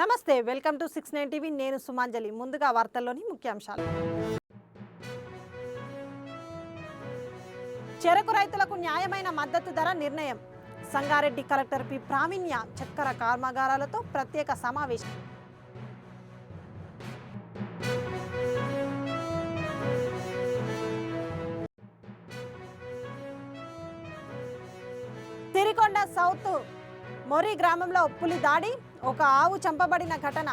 నమస్తే, welcome to 69 TV. నేను సుమాంజలి. ముందుగా వార్తల్లోని ముఖ్యాంశాలు. చెరకు రైతులకు న్యాయమైన మద్దతు ధర నిర్ణయం. సంగారెడ్డి కలెక్టర్ పి ప్రావీణ్య చక్కెర కర్మాగారాలతో ప్రత్యేక సమావేశం. సిరికొండ సౌత్ మొరి గ్రామంలో పులి దాడి, ఒక ఆవు చంపబడిన ఘటన.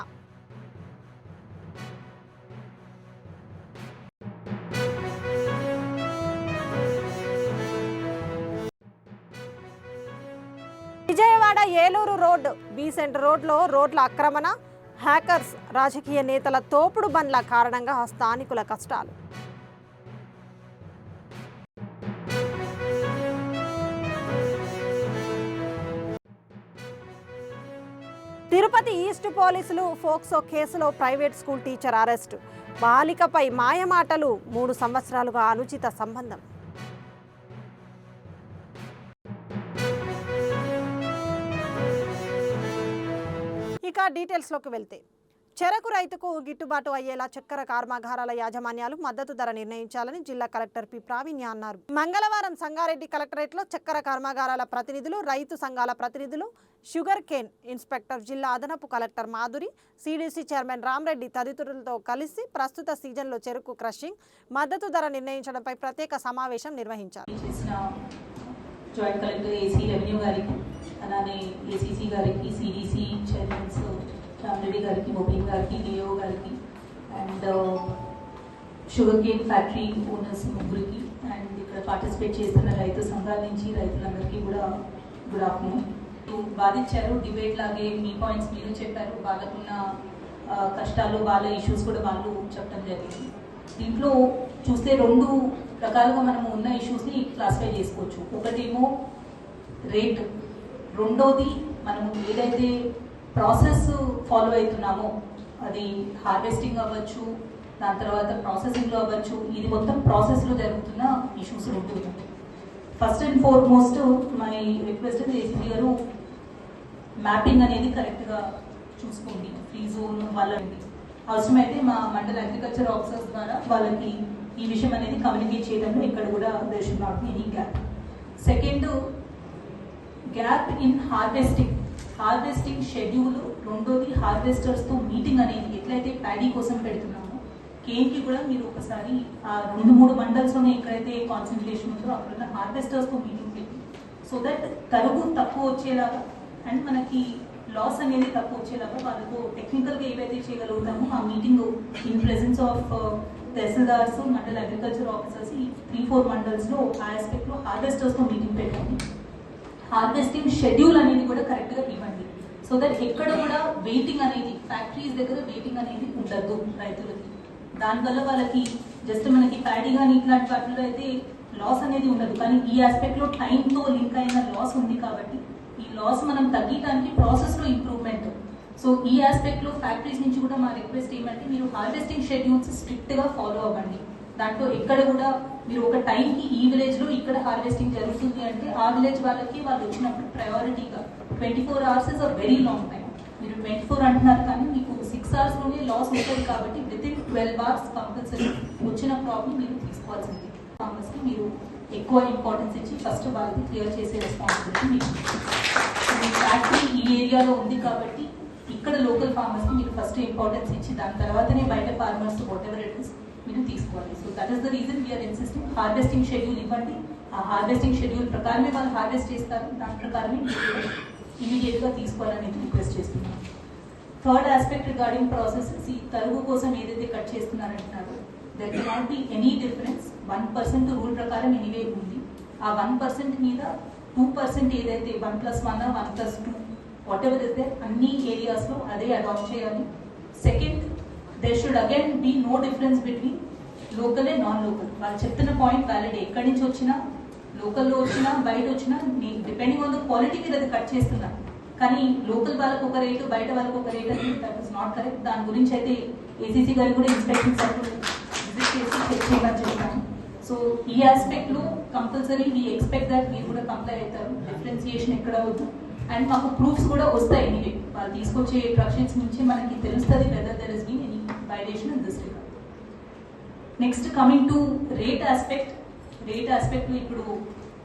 విజయవాడ ఏలూరు రోడ్ బీసెంట్ రోడ్లో రోడ్ల ఆక్రమణ, హ్యాకర్స్, రాజకీయ నేతల తోపుడు బండ్ల కారణంగా స్థానికుల కష్టాలు. తిరుపతి ఈస్ట్ పోలీసులు ఫోక్సో కేసులో ప్రైవేట్ స్కూల్ టీచర్ అరెస్టు, బాలికపై మాయమాటలు, 3 సంవత్సరాలుగా అనుచిత సంబంధం. ఇక డీటెయిల్స్లోకి వెళ్తే, చెరకు రైతుకు గిట్టుబాటు అయ్యేలా చక్కెర కర్మాగారాల యాజమాన్యాలు మద్దతు ధర నిర్ణయించాలని జిల్లా కలెక్టర్ పి ప్రావీణ్య అన్నారు. మంగళవారం సంగారెడ్డి కలెక్టరేట్లో చక్కెర కర్మాగారాల ప్రతినిధులు, రైతు సంఘాల ప్రతినిధులు, షుగర్ కేన్ ఇన్స్పెక్టర్, జిల్లా అదనపు collector Madhuri, CDC chairman Ramareddy తదితరులతో కలిసి ప్రస్తుత సీజన్లో చెరకు క్రషింగ్ మద్దతు ధర నిర్ణయించడంపై ప్రత్యేక సమావేశం నిర్వహించారు. జాయింట్ కలెక్టర్ ఏసీ రెవెన్యూ గారికి, అలానే ఏసీసీ గారికి, సిడిసి చైర్మన్స్ రామరెడ్డి గారికి, మొబైల్ గారికి, డిఓ గారికి, and sugar cane factory owners ముగ్గురికి, అండ్ ఇక్కడ పార్టిసిపేట్ చేస్తున్న రైతు సంఘాల నుంచి రైతులందరికీ కూడా గుడ్ ఆఫ్టర్నూన్. బాధించారు, డిబేట్ లాగే మీ పాయింట్స్ మీరు చెప్పారు, వాళ్ళకున్న కష్టాలు, వాళ్ళ ఇష్యూస్ కూడా వాళ్ళు చెప్పడం జరిగింది. దీంట్లో చూస్తే 2 రకాలుగా మనము ఉన్న ఇష్యూస్ని క్లాసిఫై చేసుకోవచ్చు. ఒకటేమో రేట్, రెండోది మనము ఏదైతే ప్రాసెస్ ఫాలో అవుతున్నామో అది హార్వెస్టింగ్ అవ్వచ్చు, దాని తర్వాత ప్రాసెసింగ్లో అవ్వచ్చు, ఇది మొత్తం ప్రాసెస్లో జరుగుతున్న ఇష్యూస్ ఉంటుంది. First and foremost my request ACP గారు, మ్యాపింగ్ అనేది కరెక్ట్గా చూసుకోండి. ఫ్రీ జోన్ వాళ్ళని అవసరమైతే మా మండల అగ్రికల్చర్ ఆఫీసర్స్ ద్వారా వాళ్ళకి ఈ విషయం అనేది కమ్యూనికేట్ చేయడంలో ఇక్కడ కూడా there should not be any gap. Second, gap in harvesting schedule. రెండోది, హార్వెస్టర్స్తో మీటింగ్ అనేది ఎట్లయితే ప్యాడీ కోసం పెడుతున్నామో కేన్కి కూడా మీరు ఒకసారి ఆ 2-3 మండల్స్లోనే ఎక్కడైతే కాన్సన్ట్రేషన్ ఉందో అక్కడ హార్వెస్టర్స్తో మీటింగ్ పెట్టి, సో దట్ తరుగు తక్కువ వచ్చేలాగా అండ్ మనకి లాస్ అనేది తక్కువ వచ్చేలాగా వాళ్ళకు టెక్నికల్గా ఏవైతే చేయగలుగుతామో ఆ meeting in presence of tahsildars, mandal agriculture officers, ఈ 3-4 మండల్స్లో ఆ ఆస్పెక్ట్లో హార్వెస్టర్స్తో మీటింగ్ పెట్టండి. హార్వెస్టింగ్ షెడ్యూల్ అనేది కూడా కరెక్ట్గా ఇవ్వండి, సో దట్ ఎక్కడ కూడా వెయిటింగ్ అనేది, ఫ్యాక్టరీస్ దగ్గర వెయిటింగ్ అనేది ఉండద్దు రైతులకి. దానివల్ల వాళ్ళకి జస్ట్ మనకి ప్యాడీ కానీ ఇట్లాంటి వాటిలో అయితే లాస్ అనేది ఉండదు, కానీ ఈ ఆస్పెక్ట్లో టైంతో లింక్ అయిన లాస్ ఉంది కాబట్టి ఈ లాస్ మనం తగ్గించడానికి ప్రాసెస్లో ఇంప్రూవ్మెంట్. సో ఈ ఆస్పెక్ట్లో ఫ్యాక్టరీస్ నుంచి కూడా మా రిక్వెస్ట్ ఏమంటే, మీరు హార్వెస్టింగ్ షెడ్యూల్స్ స్ట్రిక్ట్గా ఫాలో అవ్వండి. దాంట్లో ఎక్కడ కూడా మీరు ఒక టైంకి ఈ విలేజ్లో ఇక్కడ హార్వెస్టింగ్ జరుగుతుంది అంటే ఆ విలేజ్ వాళ్ళకి వాళ్ళు వచ్చినప్పుడు ప్రయారిటీగా 24 hours is a very long time. మీరు 24 అంటున్నారు కానీ మీకు 6 hours లాస్ ఉంటుంది కాబట్టి వితిన్ 12 hours కంపల్సరీ వచ్చిన ప్రాబ్లం మీరు తీసుకోవాల్సింది. ఫార్మర్స్కి మీరు ఎక్కువ ఇంపార్టెన్స్ ఇచ్చి ఫస్ట్ వాళ్ళకి క్లియర్ చేసే రెస్పాన్సిబిలిటీ మీకు. మీ ఫ్యాక్టరీ ఈ ఏరియాలో ఉంది కాబట్టి ఇక్కడ లోకల్ ఫార్మర్స్కి మీరు ఫస్ట్ ఇంపార్టెన్స్ ఇచ్చి దాని తర్వాతనే బయట farmers whatever it is మీరు తీసుకోవాలి. So that is the reason we're insisting. Harvesting schedule ఇవ్వండి, ఆ హార్వెస్టింగ్ షెడ్యూల్ ప్రకారమే వాళ్ళు హార్వెస్ట్ చేస్తారు, దాని ప్రకారమే ఇమీడియట్గా తీసుకోవాలని రిక్వెస్ట్ చేస్తున్నాను. థర్డ్ ఆస్పెక్ట్ రిగార్డింగ్ ప్రాసెస్, ఈ తరుగు కోసం ఏదైతే కట్ చేస్తున్నారంటున్నారో there cannot be any difference. 1% rule ప్రకారం ఎనీవే ఉంది. ఆ 1% మీద 2% ఏదైతే 1+1 1+2 వాట్ ఎవర్ ఇస్ దే అన్ని ఏరియాస్లో అదే అడాప్ట్ చేయాలి. Second, there should again be no difference between local and non-local. వాళ్ళు చెప్తున్న పాయింట్ వ్యాలిడ్. ఎక్కడి నుంచి వచ్చినా, లోకల్లో వచ్చినా, బయట వచ్చినా, డిపెండింగ్ ఆన్ ద క్వాలిటీ మీద అది కట్ చేస్తున్నారు. కానీ లోకల్ వాళ్ళకు ఒక రేటు, బయట వాళ్ళకు ఒక రేట్ అనేది దట్ ఇస్ నాట్ కరెక్ట్. దాని గురించి అయితే ఏసీసీ గారికి కూడా ఇన్స్పెక్షన్ సర్కిల్ విజిట్ చేసి చెక్ చేయమని చెప్తాను. సో ఈ ఆస్పెక్ట్లో కంపల్సరీ వీ ఎక్స్పెక్ట్ దట్ మీరు కూడా కంప్లై అవుతారు. డిఫరెన్సియేషన్ ఎక్కడ అవుతుంది అండ్ మాకు ప్రూఫ్స్ కూడా వస్తాయి. ఎనీవే వాళ్ళు తీసుకున్న తీసుకొచ్చే ప్రొజెక్ట్స్ నుంచి మనకి తెలుస్తుంది whether there is been any violation in this regard. Next coming to rate aspect ఇప్పుడు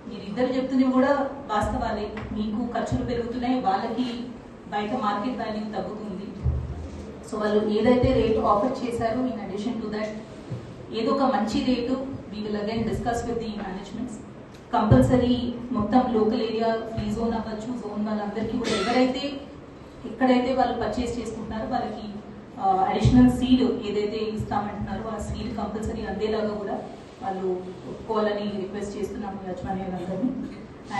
మీరిద్దరు చెప్తున్నవి కూడా వాస్తవాలే. మీకు ఖర్చులు పెరుగుతున్నాయి, వాళ్ళకి బయట మార్కెట్ వాల్యూ తగ్గుతుంది. సో వాళ్ళు ఏదైతే రేటు ఆఫర్ చేశారో ఇన్ అడిషన్ టు దట్ ఏదో ఒక మంచి rate we will again discuss with the managements. Compulsory మొత్తం లోకల్ ఏరియా ఫ్రీ జోన్ అవ్వచ్చు, జోన్ వాళ్ళందరికీ కూడా ఎక్కడైతే వాళ్ళు పర్చేస్ చేసుకుంటున్నారో వాళ్ళకి అడిషనల్ సీడ్ ఏదైతే ఇస్తామంటున్నారో ఆ సీడ్ కంపల్సరీ అందేలాగా కూడా వాళ్ళు ఒప్పుకోవాలని రిక్వెస్ట్ చేస్తున్నాము యాజమాన్యాలందరినీ.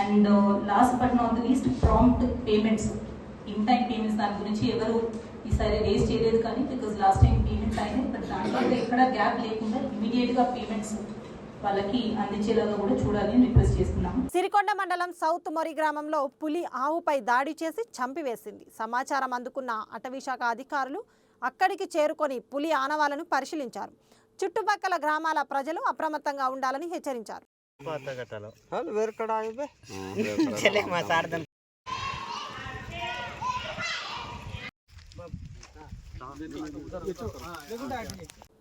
And last but not the least prompt payments, in time payments, దాని గురించి ఎవరు ఈసారి రేస్ చేయలేదు కానీ బికాజ్ లాస్ట్ టైం పేమెంట్స్ అయినాయి. బట్ దాంట్లో ఎక్కడ గ్యాప్ లేకుండా ఇమీడియట్గా పేమెంట్స్ వాళ్ళకి అందించేలాగా కూడా చూడాలని రిక్వెస్ట్ చేస్తున్నాము. సిరికొండ మండలం సౌత్ మొరి గ్రామంలో పులి ఆవుపై దాడి చేసి చంపివేసింది. సమాచారం అందుకున్న అటవీ శాఖ అధికారులు అక్కడికి చేరుకొని పులి ఆనవాలను పరిశీలించారు. చుట్టుపక్కల గ్రామాల ప్రజలు అప్రమత్తంగా ఉండాలని హెచ్చరించారు.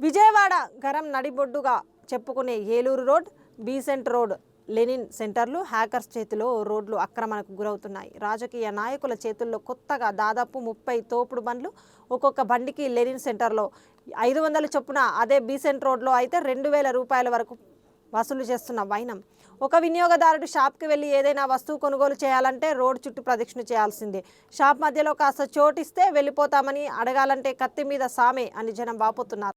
విజయవాడ గరం నడిబొడ్డుగా చెప్పుకునే Eluru road, Besant road, Lenin సెంటర్లు హ్యాకర్స్ చేతిలో రోడ్లు ఆక్రమణకు గురవుతున్నాయి. రాజకీయ నాయకుల చేతుల్లో కొత్తగా దాదాపు 30 తోపుడు బండ్లు, ఒక్కొక్క బండికి లెనిన్ సెంటర్లో 500 చొప్పున, అదే బీసెంట్ రోడ్లో అయితే 2000 రూపాయల వరకు వసూలు చేస్తున్న వైనం. ఒక వినియోగదారుడు షాప్కి వెళ్ళి ఏదైనా వస్తువు కొనుగోలు చేయాలంటే రోడ్ చుట్టూ ప్రదక్షిణ చేయాల్సిందే. షాప్ మధ్యలో కాస్త చోటిస్తే వెళ్ళిపోతామని, అడగాలంటే కత్తి మీద సామే అని జనం వాపోతున్నారు.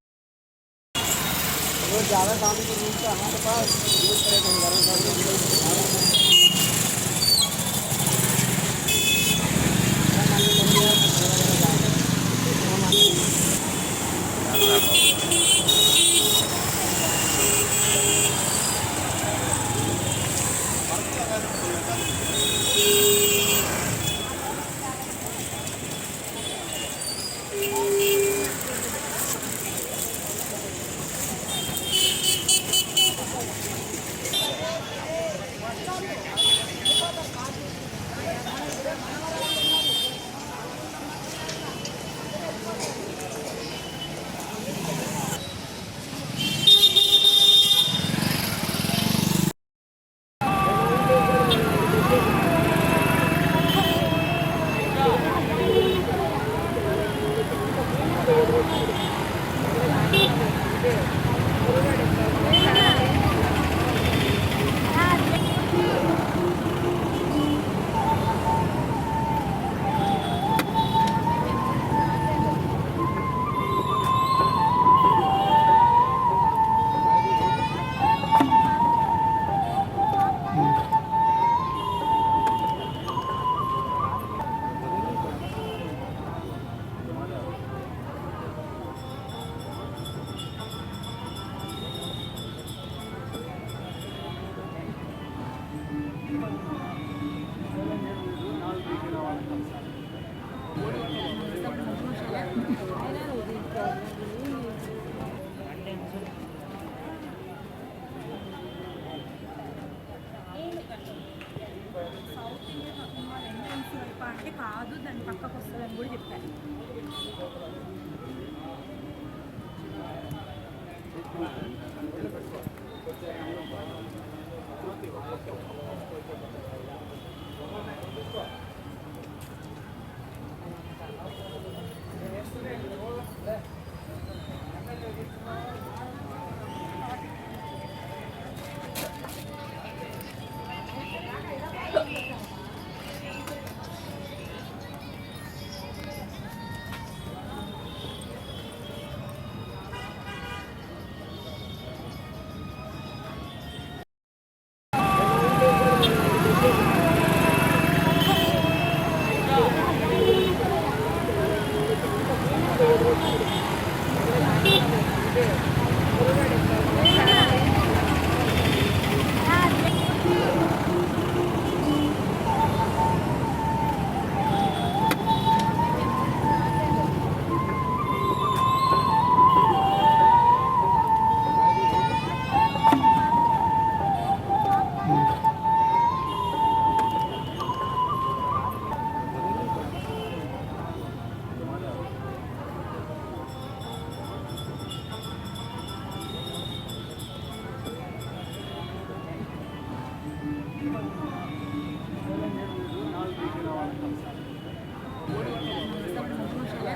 అంటే కాదు, దాని పక్కకు వస్తుందని కూడా చెప్పారు.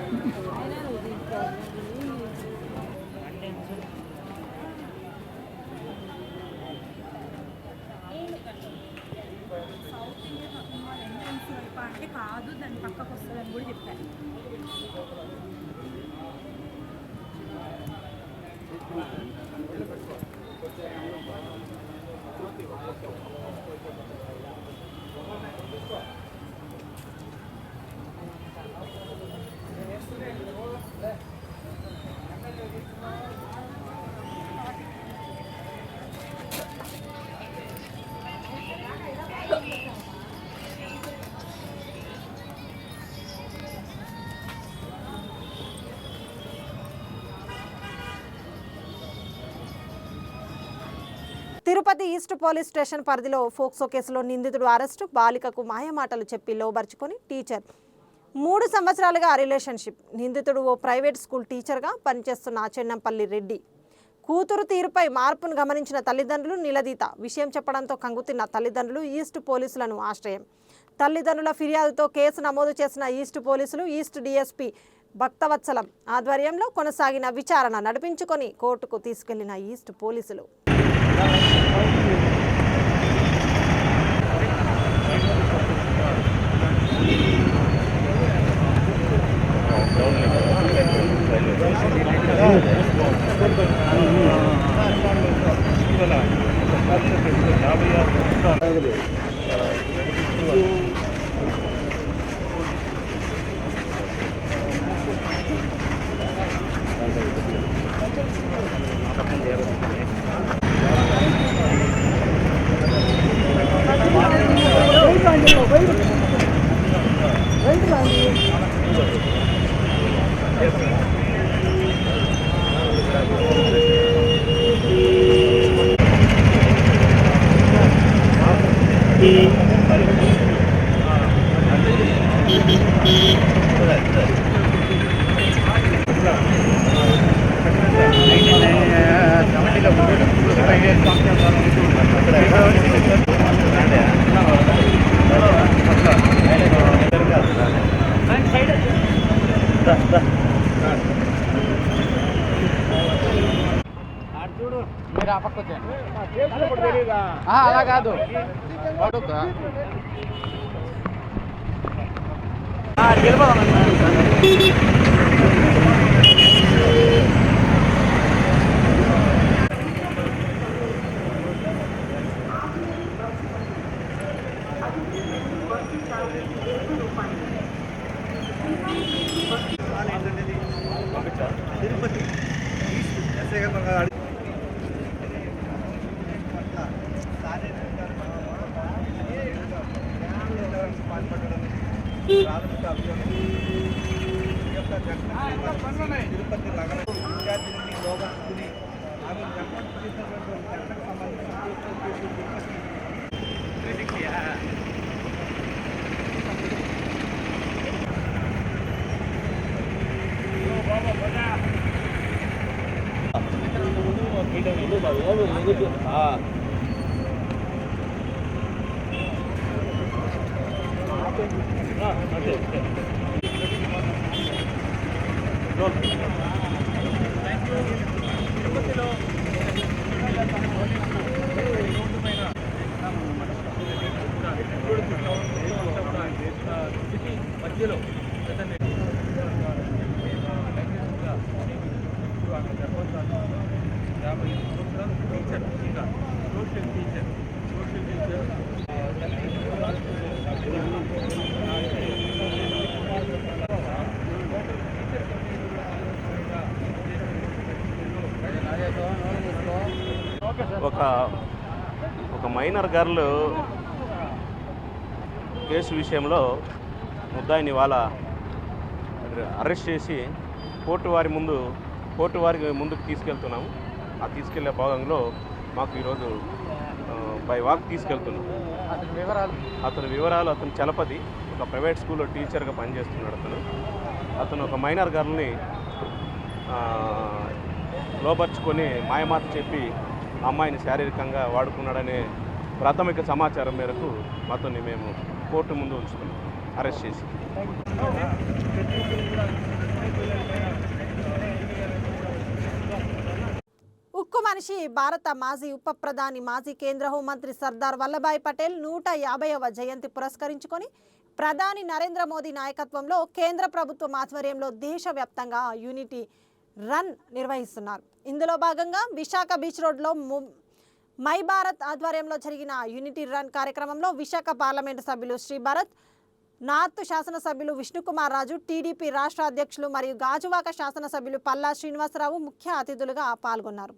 South India shopping mall entrance వైపు అంటే కాదు, దాని పక్కకు వస్తుందని కూడా చెప్పాను. తిరుపతి ఈస్ట్ పోలీస్ స్టేషన్ పరిధిలో ఫోక్సో కేసులో నిందితుడు అరెస్టు. బాలికకు మాయమాటలు చెప్పి లోబర్చుకొని టీచర్. 3 సంవత్సరాలుగా రిలేషన్షిప్. నిందితుడు ఓ ప్రైవేట్ స్కూల్ టీచర్గా పనిచేస్తున్న చెన్నంపల్లి రెడ్డి. కూతురు తీరుపై మార్పును గమనించిన తల్లిదండ్రులు నిలదీత. విషయం చెప్పడంతో కంగుతిన్న తల్లిదండ్రులు ఈస్ట్ పోలీసులను ఆశ్రయం. తల్లిదండ్రుల ఫిర్యాదుతో కేసు నమోదు చేసిన ఈస్ట్ పోలీసులు ఈస్ట్ డీఎస్పీ భక్తవత్సలం ఆధ్వర్యంలో కొనసాగిన విచారణ నడిపించుకొని కోర్టుకు తీసుకెళ్లిన ఈస్ట్ పోలీసులు. అలా కాదు తిరుపతి తిరుపతి నగర విద్యార్థిని లోబర్చుకుని ఆమె జన్మం చేసినటువంటి ఘటనకు మధ్యలో టీచర్ ఇంకా సోషల్ టీచర్ ఒక మైనర్ గర్ల్ కేసు విషయంలో ముద్దాయిని ఇవాళ అరెస్ట్ చేసి కోర్టు వారికి ముందుకు తీసుకెళ్తున్నాము. ఆ తీసుకెళ్లే భాగంలో మాకు ఈరోజు బై వాక్ తీసుకెళ్తున్నాం. అతని వివరాలు అతను చలపతి, ఒక ప్రైవేట్ స్కూల్లో టీచర్గా పనిచేస్తున్నాడు. అతను ఒక మైనర్ గర్ల్ని లోపరుచుకొని మాయమాట చెప్పి అమ్మాయిని శారీరకంగా వాడుకున్నాడనే ప్రాథమిక సమాచారం మేరకు అతన్ని మేము కోర్టు ముందు ఉంచుతున్నాం అరెస్ట్ చేసి. మనిషి భారత మాజీ ఉప ప్రధాని మాజీ కేంద్ర హోంమంత్రి సర్దార్ వల్లభాయ్ పటేల్ 150వ జయంతి పురస్కరించుకొని ప్రధాని నరేంద్ర మోదీ నాయకత్వంలో కేంద్ర ప్రభుత్వం ఆధ్వర్యంలో దేశవ్యాప్తంగా యూనిటీ రన్ నిర్వహిస్తున్నారు. ఇందులో భాగంగా విశాఖ బీచ్ రోడ్లో మై భారత్ ఆధ్వర్యంలో జరిగిన యూనిటీ రన్ కార్యక్రమంలో విశాఖ పార్లమెంటు సభ్యులు శ్రీ భరత్, నార్త్ శాసనసభ్యులు విష్ణుకుమార్ రాజు, టీడీపీ రాష్ట్ర అధ్యక్షులు మరియు గాజువాక శాసనసభ్యులు పల్లా శ్రీనివాసరావు ముఖ్య అతిథులుగా పాల్గొన్నారు.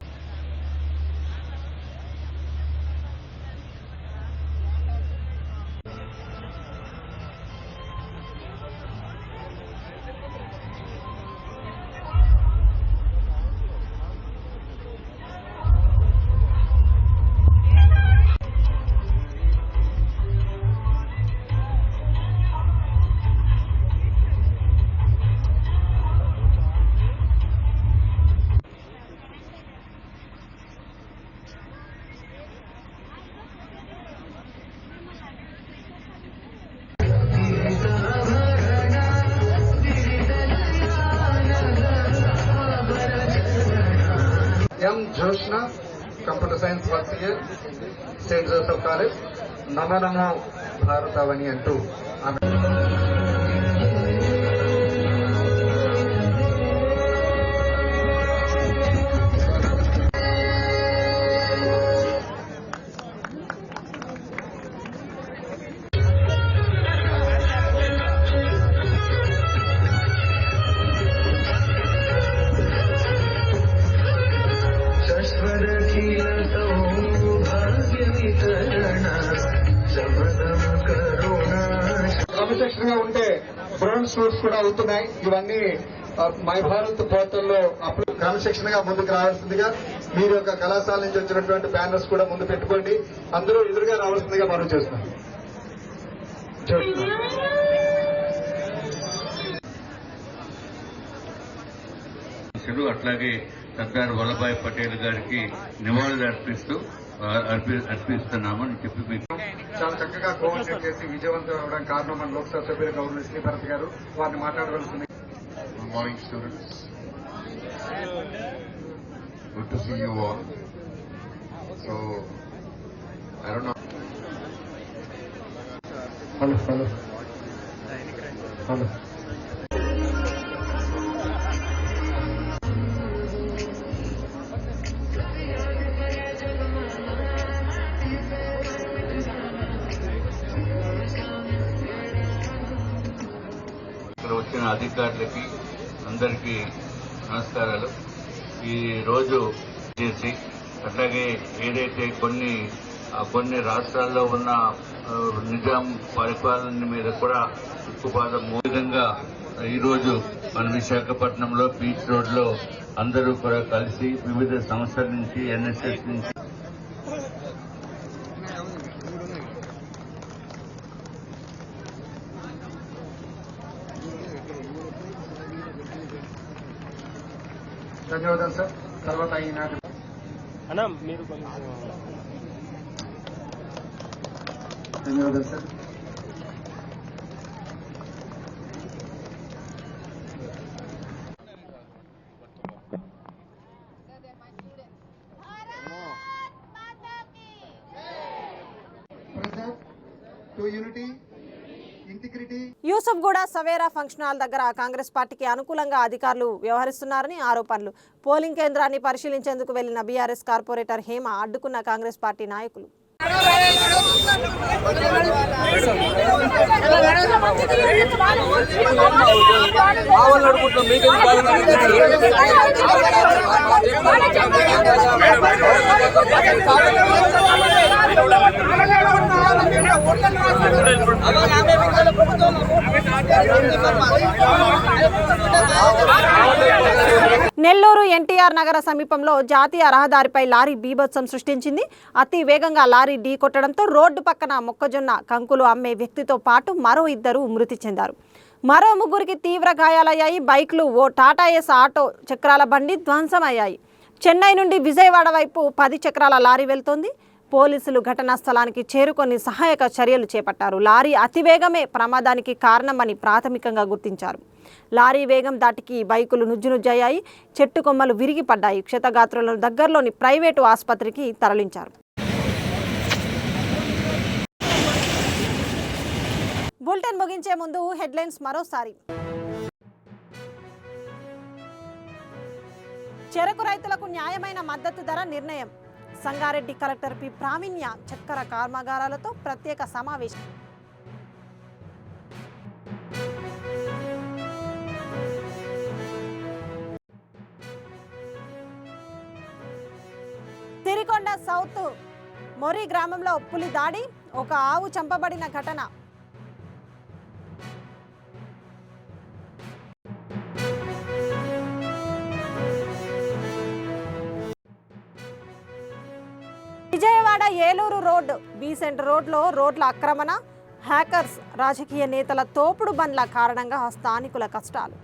M. Joshna, Computer Science first year, St. Joseph College, Namo Namo Bharatavani and 2. క్రమశిక్షణగా ఉంటే బ్రౌన్ షూట్స్ కూడా అవుతున్నాయి. ఇవన్నీ మై భారత్ పోర్టల్లో అప్పుడు క్రమశిక్షణగా ముందుకు రావాల్సిందిగా మీరు యొక్క కళాశాల నుంచి వచ్చినటువంటి బ్యానర్స్ కూడా ముందు పెట్టుకోండి. అందరూ ఎదురుగా రావాల్సిందిగా మనం చేస్తున్నాం. అట్లాగే సర్దార్ వల్లభాయ్ పటేల్ గారికి నివాళులు అర్పిస్తున్నామని చెప్పి మీకు చాలా చక్కగా కోఆర్డినేట్ చేసి విజయవంతం అవడానికి కారణం మన లోక్సభ సభ్యులు గౌరవ శ్రీ భరత్ గారు. వారిని మాట్లాడవలసింది. Good morning students, good to see you all. So I don't know. Hello వచ్చిన అధికారులకి అందరికీ నమస్కారాలు. ఈ రోజు చేసి అట్లాగే ఏదైతే కొన్ని రాష్ట్రాల్లో ఉన్న నిజాం పరిపాలన మీద కూడా ఉక్కుపాదం విధంగా ఈరోజు మన విశాఖపట్నంలో బీచ్ రోడ్లో అందరూ కూడా కలిసి వివిధ సంస్థల నుంచి ఎన్ఎస్ఎస్ నుంచి ధన్యవాదాలు సార్. తర్వాత ఈనాటి అన్నా మీరు కొంచెం ధన్యవాదాలు sir. To unity integrity. Yousufguda Savera function hall దగ్గర కాంగ్రెస్ పార్టీకి అనుకూలంగా అధికారులు వ్యవహరిస్తున్నారని ఆరోపణలు. పోలింగ్ కేంద్రాన్ని పరిశీలించేందుకు వెళ్లిన బీఆర్ఎస్ కార్పొరేటర్ హేమ అడ్డుకున్న కాంగ్రెస్ పార్టీ నాయకులు. నెల్లూరు ఎన్టీఆర్ నగర సమీపంలో జాతీయ రహదారిపై లారీ బీభత్సం సృష్టించింది. అతి వేగంగా లారీ ఢీ కొట్టడంతో రోడ్డు పక్కన మొక్కజొన్న కంకులు అమ్మే వ్యక్తితో పాటు మరో 2 మృతి చెందారు. మరో 3కి తీవ్ర గాయాలయ్యాయి. బైక్లు, ఓ టాటా ఏస్ ఆటో చక్రాల బండి ధ్వంసమయ్యాయి. చెన్నై నుండి విజయవాడ వైపు 10 చక్రాల లారీ వెళ్తోంది. పోలీసులు ఘటనా స్థలానికి చేరుకొని సహాయక చర్యలు చేపట్టారు. లారీ అతివేగమే ప్రమాదానికి కారణమని ప్రాథమికంగా గుర్తించారు. లారీ వేగం దాటికి బైకులు నుజ్జునుజ్జయ్యాయి, చెట్టు కొమ్మలు విరిగి పడ్డాయి. క్షతగాత్రులను దగ్గరలోని ప్రైవేటు ఆసుపత్రికి తరలించారు. బులెటిన్ ముగించే ముందు హెడ్లైన్స్ మరోసారి. చెరకు రైతులకు న్యాయమైన మద్దతు ధర నిర్ణయం. సంగారెడ్డి కలెక్టర్ పి ప్రావీణ్య చక్కెర కర్మాగారాలతో ప్రత్యేక సమావేశం. సిరికొండ సౌత్ మొరి గ్రామంలో పులి దాడి, ఒక ఆవు చంపబడిన ఘటన. విజయవాడ ఏలూరు రోడ్ బీసెంట్ రోడ్లో రోడ్ల ఆక్రమణ, హ్యాకర్స్, రాజకీయ నేతల తోపుడు బండ్ల కారణంగా స్థానికుల కష్టాలు.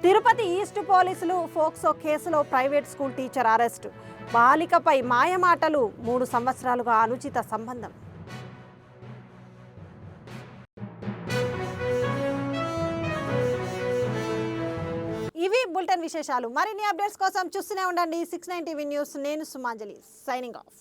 తిరుపతి ఈస్ట్ పోలీసులు ఫోక్సో కేసులో ప్రైవేట్ స్కూల్ టీచర్ అరెస్టు, బాలికపై మాయమాటలు, 3 సంవత్సరాలుగా అనుచిత సంబంధం. ఇవి బులెటిన్ విశేషాలు. మరిన్ని అప్డేట్స్ కోసం చూస్తూనే ఉండండి 69 టీవీ న్యూస్. నేను సుమాంజలి, సైనింగ్ ఆఫ్.